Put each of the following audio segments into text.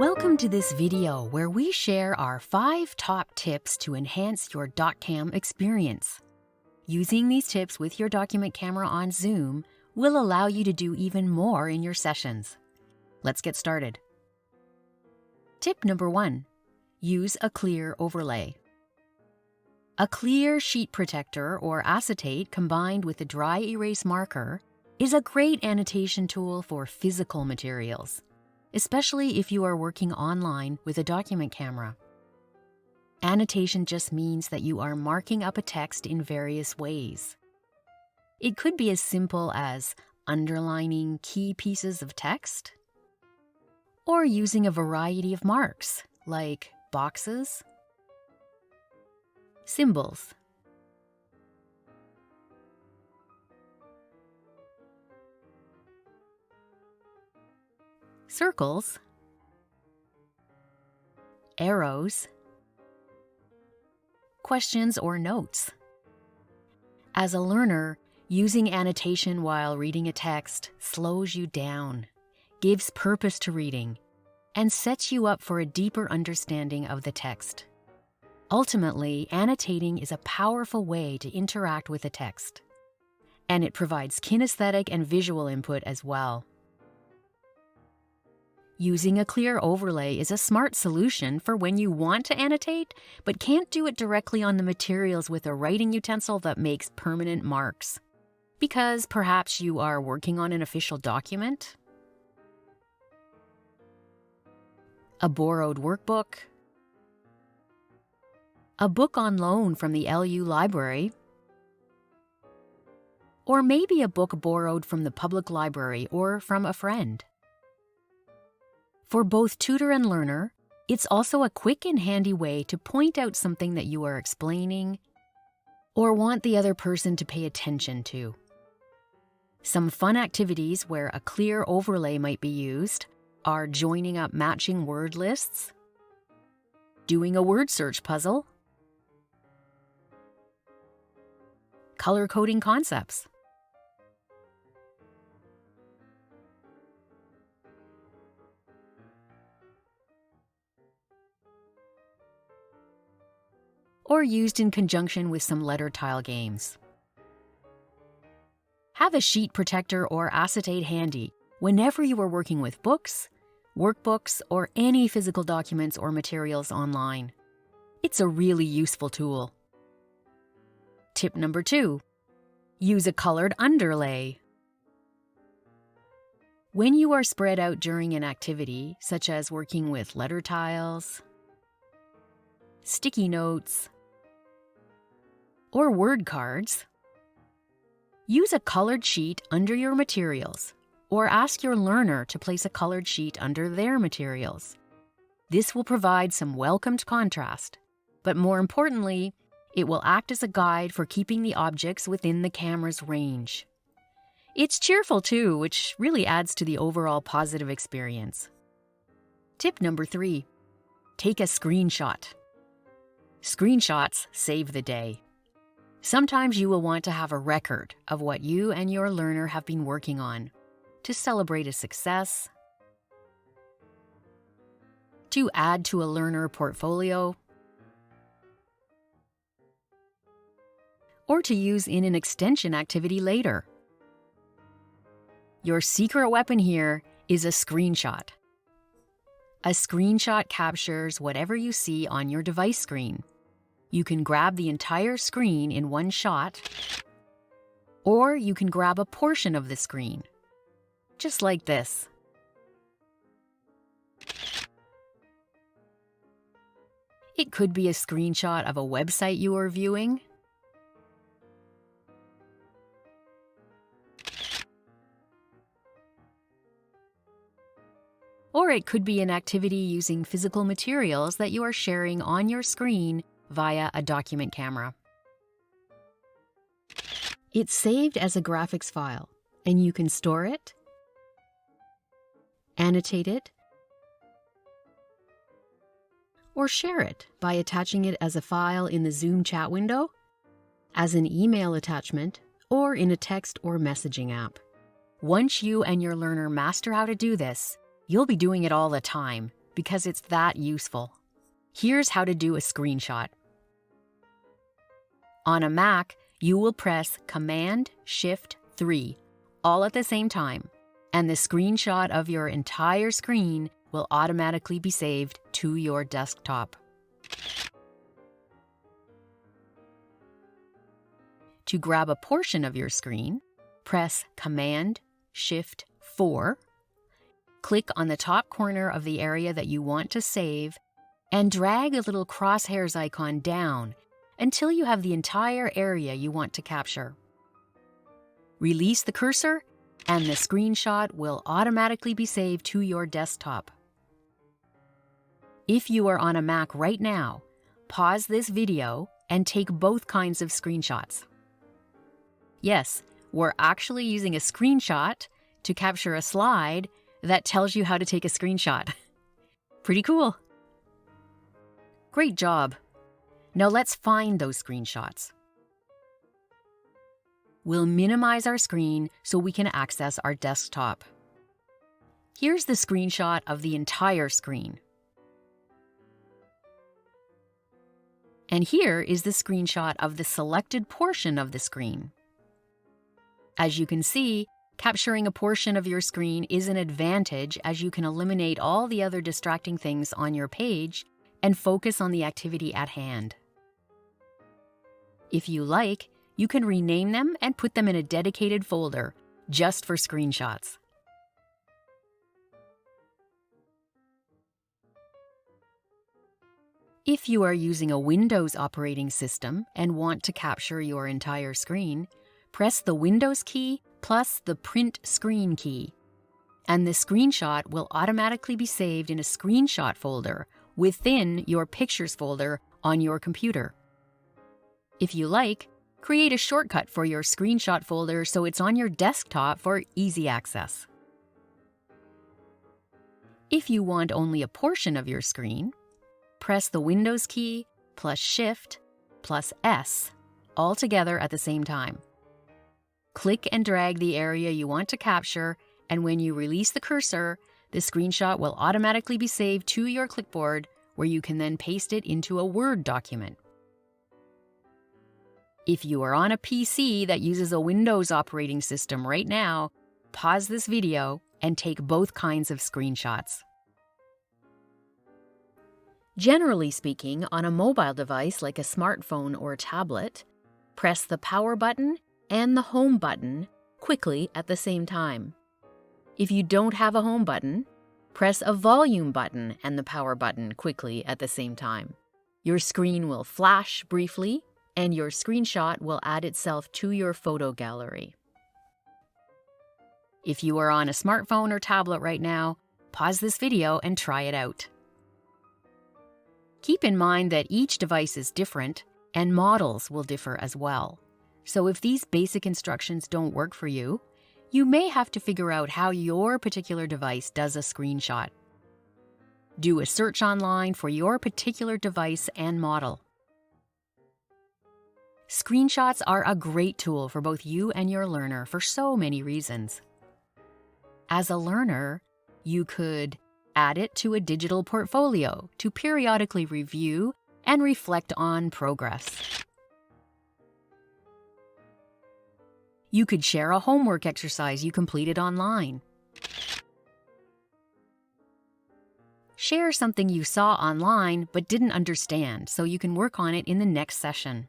Welcome to this video where we share our 5 top tips to enhance your DocCam experience. Using these tips with your document camera on Zoom will allow you to do even more in your sessions. Let's get started. Tip number 1. Use a clear overlay. A clear sheet protector or acetate combined with a dry erase marker is a great annotation tool for physical materials, especially if you are working online with a document camera. Annotation just means that you are marking up a text in various ways. It could be as simple as underlining key pieces of text, or using a variety of marks like boxes, symbols, circles, arrows, questions, or notes. As a learner, using annotation while reading a text slows you down, gives purpose to reading, and sets you up for a deeper understanding of the text. Ultimately, annotating is a powerful way to interact with a text, and it provides kinesthetic and visual input as well. Using a clear overlay is a smart solution for when you want to annotate, but can't do it directly on the materials with a writing utensil that makes permanent marks. Because perhaps you are working on an official document, a borrowed workbook, a book on loan from the LU library, or maybe a book borrowed from the public library or from a friend. For both tutor and learner, it's also a quick and handy way to point out something that you are explaining or want the other person to pay attention to. Some fun activities where a clear overlay might be used are joining up matching word lists, doing a word search puzzle, color coding concepts, or used in conjunction with some letter tile games. Have a sheet protector or acetate handy whenever you are working with books, workbooks, or any physical documents or materials online. It's a really useful tool. Tip number 2. Use a colored underlay. When you are spread out during an activity, such as working with letter tiles, sticky notes, or word cards, use a colored sheet under your materials, or ask your learner to place a colored sheet under their materials. This will provide some welcomed contrast, but more importantly, it will act as a guide for keeping the objects within the camera's range. It's cheerful too, which really adds to the overall positive experience. Tip number 3. Take a screenshot. Screenshots save the day. Sometimes you will want to have a record of what you and your learner have been working on to celebrate a success, to add to a learner portfolio, or to use in an extension activity later. Your secret weapon here is a screenshot. A screenshot captures whatever you see on your device screen. You can grab the entire screen in one shot, or you can grab a portion of the screen, just like this. It could be a screenshot of a website you are viewing, or it could be an activity using physical materials that you are sharing on your screen via a document camera. It's saved as a graphics file, and you can store it, annotate it, or share it by attaching it as a file in the Zoom chat window, as an email attachment, or in a text or messaging app. Once you and your learner master how to do this, you'll be doing it all the time, because it's that useful. Here's how to do a screenshot. On a Mac, you will press Command-Shift-3 all at the same time, and the screenshot of your entire screen will automatically be saved to your desktop. To grab a portion of your screen, press Command-Shift-4, click on the top corner of the area that you want to save, and drag the little crosshairs icon down until you have the entire area you want to capture. Release the cursor, and the screenshot will automatically be saved to your desktop. If you are on a Mac right now, pause this video and take both kinds of screenshots. Yes, we're actually using a screenshot to capture a slide that tells you how to take a screenshot. Pretty cool. Great job. Now let's find those screenshots. We'll minimize our screen so we can access our desktop. Here's the screenshot of the entire screen. And here is the screenshot of the selected portion of the screen. As you can see, capturing a portion of your screen is an advantage as you can eliminate all the other distracting things on your page and focus on the activity at hand. If you like, you can rename them and put them in a dedicated folder just for screenshots. If you are using a Windows operating system and want to capture your entire screen, press the Windows key plus the Print Screen key, and the screenshot will automatically be saved in a screenshot folder within your Pictures folder on your computer. If you like, create a shortcut for your screenshot folder so it's on your desktop for easy access. If you want only a portion of your screen, press the Windows key plus Shift plus S all together at the same time. Click and drag the area you want to capture, and when you release the cursor, the screenshot will automatically be saved to your clipboard, where you can then paste it into a Word document. If you are on a PC that uses a Windows operating system right now, pause this video and take both kinds of screenshots. Generally speaking, on a mobile device like a smartphone or tablet, press the power button and the home button quickly at the same time. If you don't have a home button, press a volume button and the power button quickly at the same time. Your screen will flash briefly, and your screenshot will add itself to your photo gallery. If you are on a smartphone or tablet right now, pause this video and try it out. Keep in mind that each device is different, and models will differ as well. So if these basic instructions don't work for you, you may have to figure out how your particular device does a screenshot. Do a search online for your particular device and model. Screenshots are a great tool for both you and your learner for so many reasons. As a learner, you could add it to a digital portfolio to periodically review and reflect on progress. You could share a homework exercise you completed online. Share something you saw online but didn't understand so you can work on it in the next session.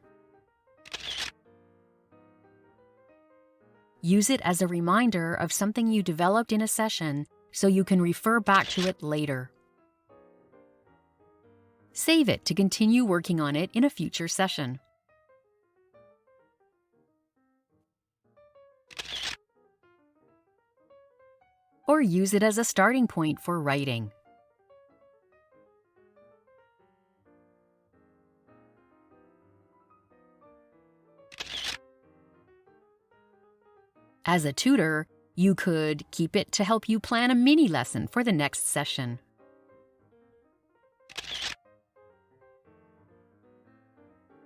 Use it as a reminder of something you developed in a session so you can refer back to it later. Save it to continue working on it in a future session. Or use it as a starting point for writing. As a tutor, you could keep it to help you plan a mini lesson for the next session.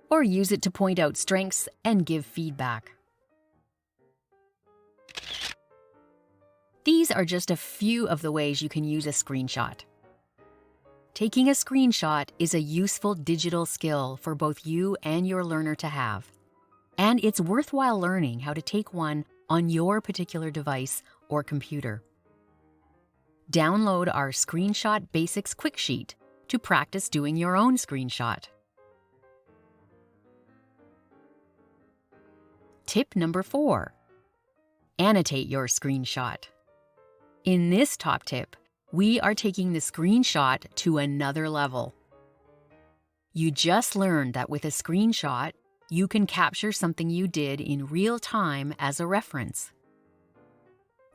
Or use it to point out strengths and give feedback. These are just a few of the ways you can use a screenshot. Taking a screenshot is a useful digital skill for both you and your learner to have, and it's worthwhile learning how to take one on your particular device or computer. Download our Screenshot Basics Quick Sheet to practice doing your own screenshot. Tip number 4. Annotate your screenshot. In this top tip, we are taking the screenshot to another level. You just learned that with a screenshot, you can capture something you did in real time as a reference.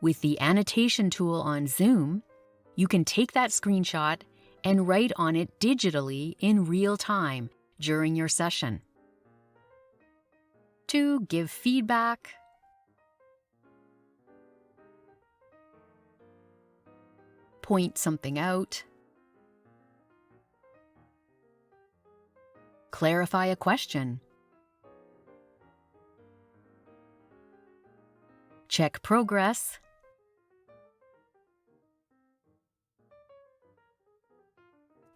With the annotation tool on Zoom, you can take that screenshot and write on it digitally in real time during your session. To give feedback, point something out, clarify a question, check progress,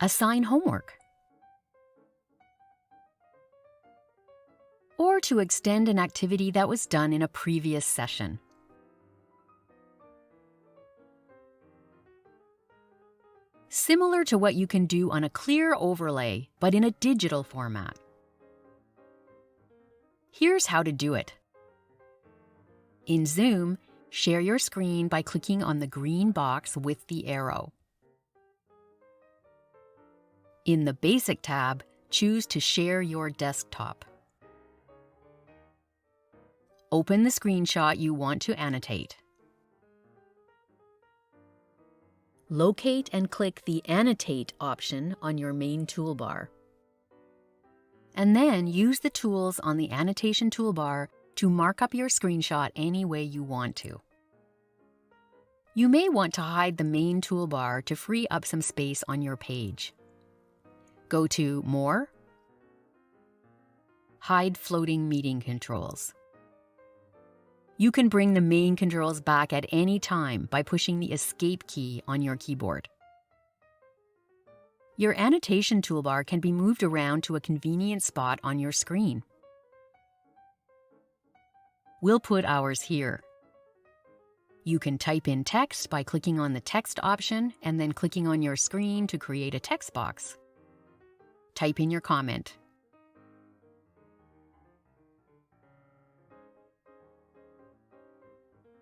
assign homework, or to extend an activity that was done in a previous session. Similar to what you can do on a clear overlay, but in a digital format. Here's how to do it. In Zoom, share your screen by clicking on the green box with the arrow. In the Basic tab, choose to share your desktop. Open the screenshot you want to annotate. Locate and click the Annotate option on your main toolbar. And then use the tools on the annotation toolbar to mark up your screenshot any way you want to. You may want to hide the main toolbar to free up some space on your page. Go to More, Hide Floating Meeting Controls. You can bring the main controls back at any time by pushing the Escape key on your keyboard. Your annotation toolbar can be moved around to a convenient spot on your screen. We'll put ours here. You can type in text by clicking on the text option and then clicking on your screen to create a text box. Type in your comment.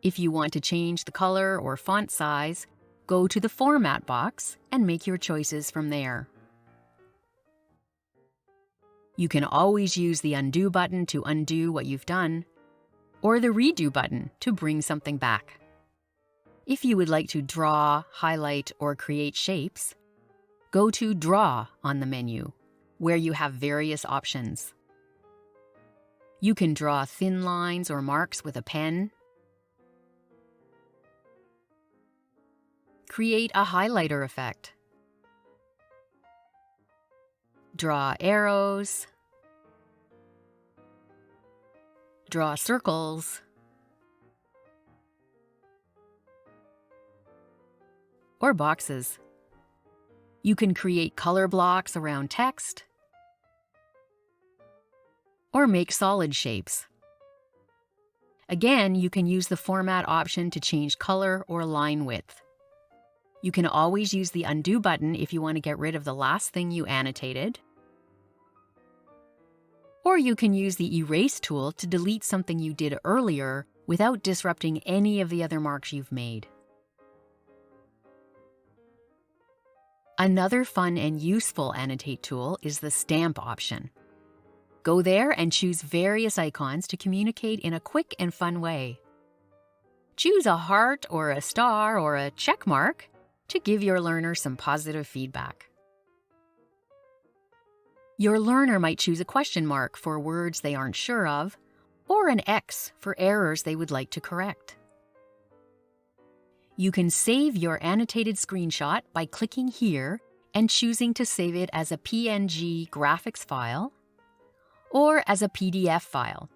If you want to change the color or font size, go to the Format box and make your choices from there. You can always use the Undo button to undo what you've done, or the Redo button to bring something back. If you would like to draw, highlight, or create shapes, go to Draw on the menu, where you have various options. You can draw thin lines or marks with a pen, create a highlighter effect, draw arrows, draw circles, or boxes. You can create color blocks around text, or make solid shapes. Again, you can use the Format option to change color or line width. You can always use the Undo button if you want to get rid of the last thing you annotated. Or you can use the Erase tool to delete something you did earlier without disrupting any of the other marks you've made. Another fun and useful Annotate tool is the Stamp option. Go there and choose various icons to communicate in a quick and fun way. Choose a heart or a star or a check mark to give your learner some positive feedback. Your learner might choose a question mark for words they aren't sure of, or an X for errors they would like to correct. You can save your annotated screenshot by clicking here and choosing to save it as a PNG graphics file or as a PDF file.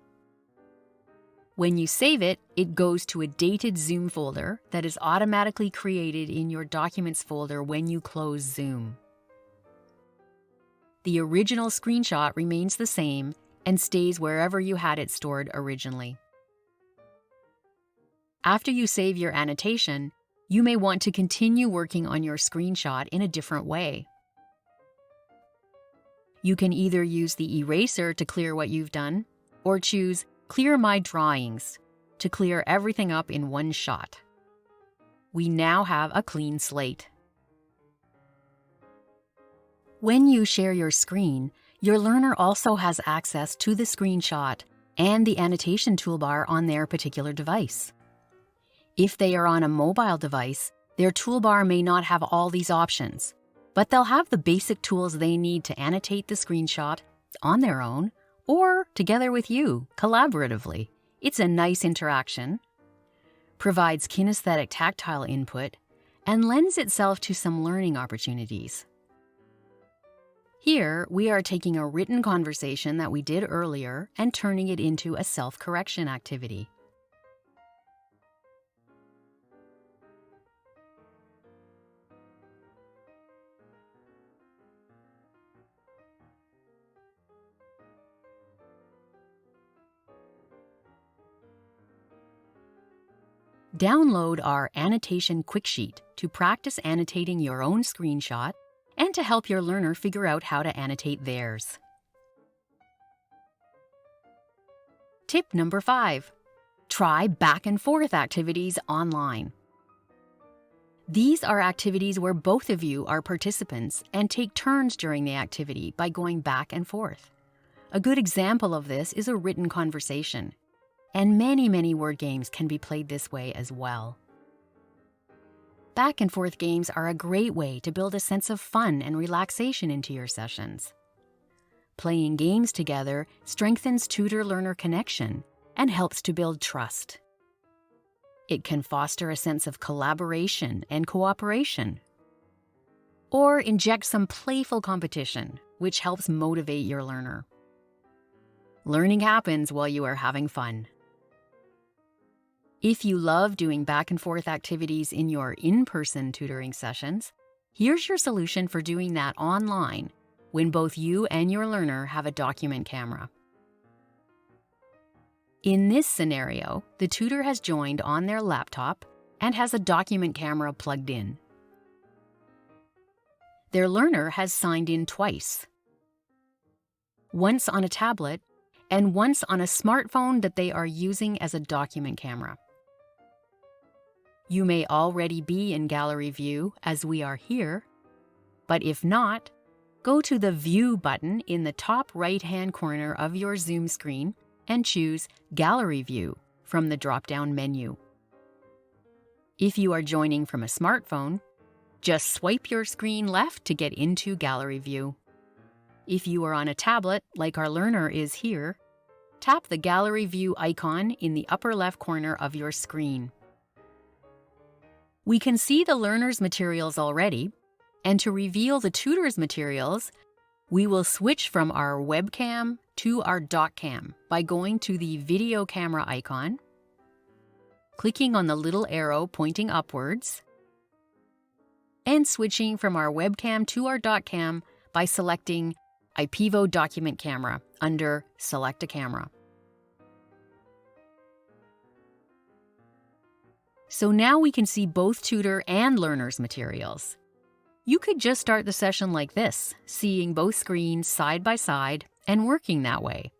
When you save it, it goes to a dated Zoom folder that is automatically created in your Documents folder when you close Zoom. the original screenshot remains the same and stays wherever you had it stored originally. After you save your annotation, you may want to continue working on your screenshot in a different way. You can either use the eraser to clear what you've done, or choose Clear My Drawings to clear everything up in one shot. We now have a clean slate. When you share your screen, your learner also has access to the screenshot and the annotation toolbar on their particular device. If they are on a mobile device, their toolbar may not have all these options, but they'll have the basic tools they need to annotate the screenshot on their own or together with you, collaboratively. It's a nice interaction, provides kinesthetic tactile input, and lends itself to some learning opportunities. Here, we are taking a written conversation that we did earlier and turning it into a self-correction activity. Download our Annotation Quicksheet to practice annotating your own screenshot and to help your learner figure out how to annotate theirs. Tip number 5. Try back and forth activities online. These are activities where both of you are participants and take turns during the activity by going back and forth. A good example of this is a written conversation, and many word games can be played this way as well. Back and forth games are a great way to build a sense of fun and relaxation into your sessions. Playing games together strengthens tutor-learner connection and helps to build trust. It can foster a sense of collaboration and cooperation. Or inject some playful competition, which helps motivate your learner. Learning happens while you are having fun. If you love doing back and forth activities in your in-person tutoring sessions, here's your solution for doing that online when both you and your learner have a document camera. In this scenario, the tutor has joined on their laptop and has a document camera plugged in. Their learner has signed in twice, once on a tablet and once on a smartphone that they are using as a document camera. You may already be in gallery view as we are here, but if not, go to the View button in the top right-hand corner of your Zoom screen and choose Gallery View from the drop-down menu. If you are joining from a smartphone, just swipe your screen left to get into Gallery View. If you are on a tablet, like our learner is here, tap the Gallery View icon in the upper left corner of your screen. We can see the learner's materials already, and to reveal the tutor's materials, we will switch from our webcam to our DocCam by going to the video camera icon, clicking on the little arrow pointing upwards, and switching from our webcam to our DocCam by selecting IPEVO Document Camera under Select a Camera. So now we can see both tutor and learner's materials. You could just start the session like this, seeing both screens side by side and working that way.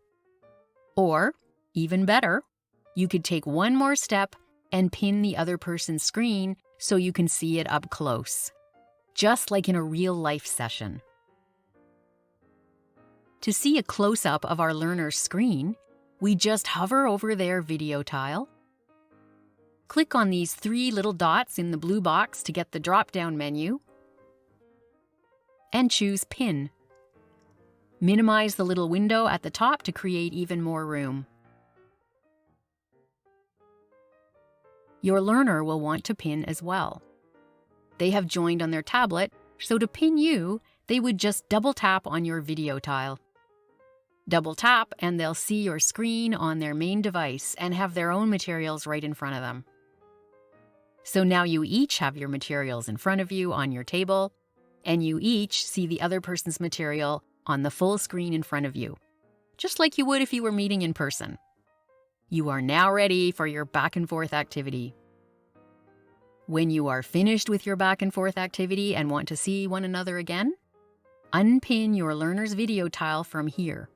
Or, even better, you could take one more step and pin the other person's screen so you can see it up close, just like in a real-life session. To see a close-up of our learner's screen, we just hover over their video tile, click on these three little dots in the blue box to get the drop-down menu, and choose Pin. Minimize the little window at the top to create even more room. Your learner will want to pin as well. They have joined on their tablet, so to pin you, they would just double tap on your video tile. Double tap and they'll see your screen on their main device and have their own materials right in front of them. So now you each have your materials in front of you on your table, and you each see the other person's material on the full screen in front of you, just like you would if you were meeting in person. You are now ready for your back and forth activity. When you are finished with your back and forth activity and want to see one another again, unpin your learner's video tile from here.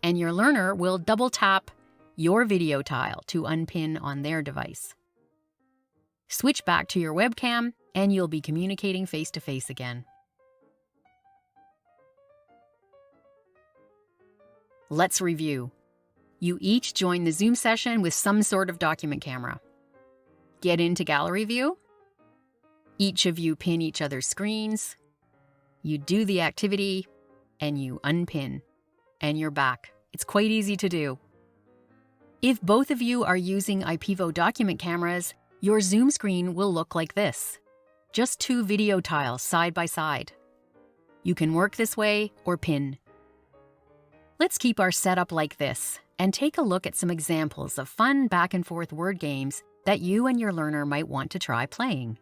And your learner will double tap your video tile to unpin on their device. Switch back to your webcam and you'll be communicating face-to-face again. Let's review. You each join the Zoom session with some sort of document camera. Get into gallery view. Each of you pin each other's screens. You do the activity and you unpin. And you're back. It's quite easy to do. If both of you are using IPEVO document cameras, your Zoom screen will look like this. Just two video tiles side by side. You can work this way or pin. Let's keep our setup like this and take a look at some examples of fun back and forth word games that you and your learner might want to try playing.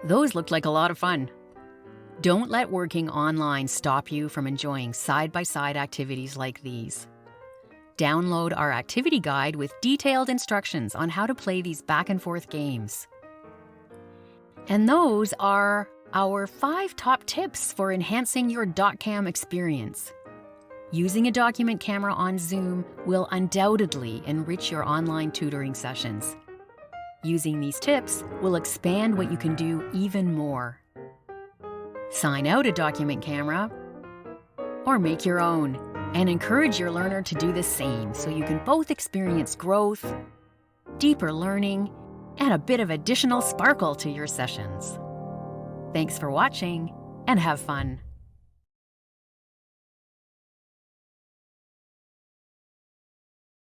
Those looked like a lot of fun. Don't let working online stop you from enjoying side-by-side activities like these. Download our activity guide with detailed instructions on how to play these back-and-forth games. And those are our 5 top tips for enhancing your DocCam experience. Using a document camera on Zoom will undoubtedly enrich your online tutoring sessions. Using these tips will expand what you can do even more. Sign out a document camera or make your own and encourage your learner to do the same so you can both experience growth, deeper learning, and a bit of additional sparkle to your sessions. Thanks for watching and have fun.